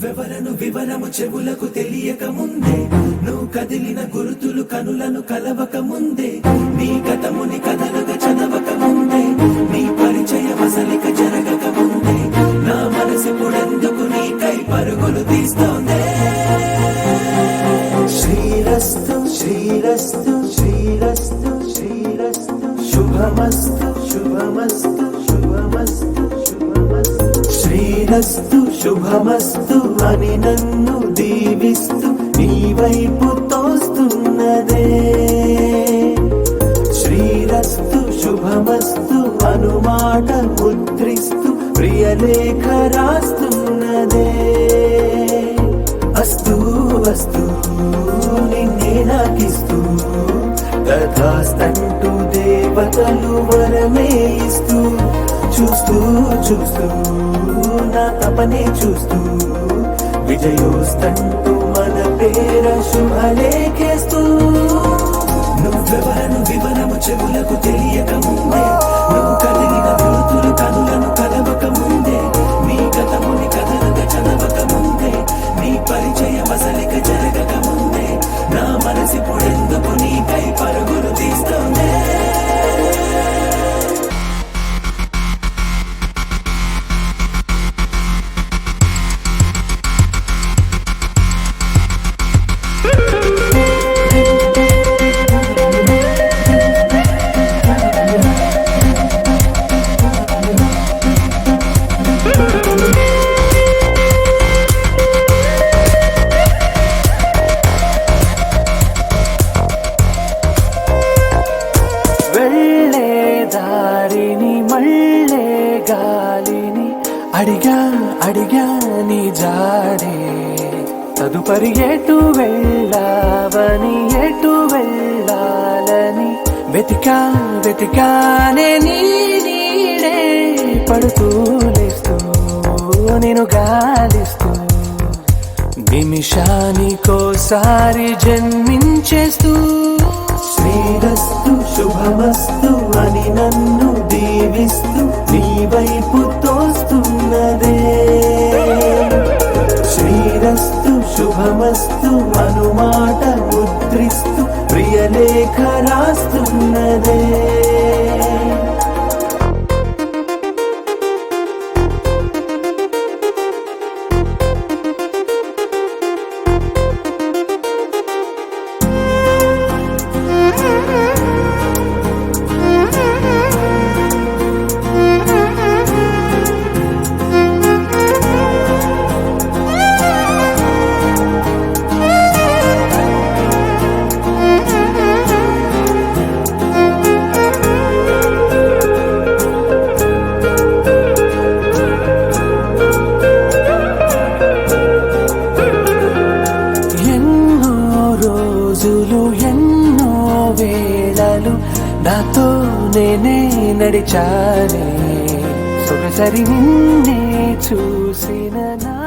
నువ్వెవరను వివరము చెవులకు తెలియక ముందే, నువ్వు కదిలిన గురుతులు కనులను కలవక ముందే, నీ గతముని కథలుగా చదవక ముందే, నీ పరిచయ వసలిక జరగక ముందే, నా మనసు పుడెందుకు నీకై పరుగులు తీస్తోందే. శ్రీరస్తు శ్రీరస్తు శ్రీరస్తు శ్రీరస్తు శుభమస్తు శుభమస్తు శుభమస్తు శుభమస్తు. శ్రీరస్తు శుభమస్తు అని నన్ను దీవిస్తూ నీ వైపు తోస్తున్నదే. శ్రీరస్తు శుభమస్తు అనుమాట ముద్రిస్తూ ప్రియలేఖ రాస్తున్నదే. అస్తు అస్తు నిన్నే నాకిస్తూ తథాస్తంటూ దేవతలు వరమే ఇస్తూ, చూస్తూ చూస్తూ నా తపనే చూస్తూ విజయోస్తంటూ మన పేర శుభలేఖేస్తూ. నువ్వెవరను వివరము చెవులకు తెలియక ముందే, నువ్వు కదిలిన గుర్తులు కనులను కలవక ముందే, నీ గతముని కథలుగా చదవక ముందే, నీ పరిచయ వసలిక జరగక ముందే, నా మనసి పొడెందుకు నీకై పరుగులు తీస్తోందే. వెళ్ళే దారిని మళ్ళే గాలిని అడిగా అడిగా నీ జాడే, తదుపరి ఎటు వెళ్ళావని ఎటు వెళ్ళాలని వెతికా వెతికానే నీ నీడే, పడుతూ లేస్తూ నేను గాలిస్తూ నిమిషానికోసారి జన్మించేస్తూ. శ్రీరస్తు శుభమస్తు అని నన్ను దీవిస్తూ నీ వైపు తోస్తున్నదే. శ్రీరస్తు శుభమస్తు అనుమాట ముద్రిస్తూ ప్రియలేఖ రాస్తున్నదే. ఎన్నో వేళలు నాతో నేనే నడిచానే, సొగసరి నిన్నే చూసిన నా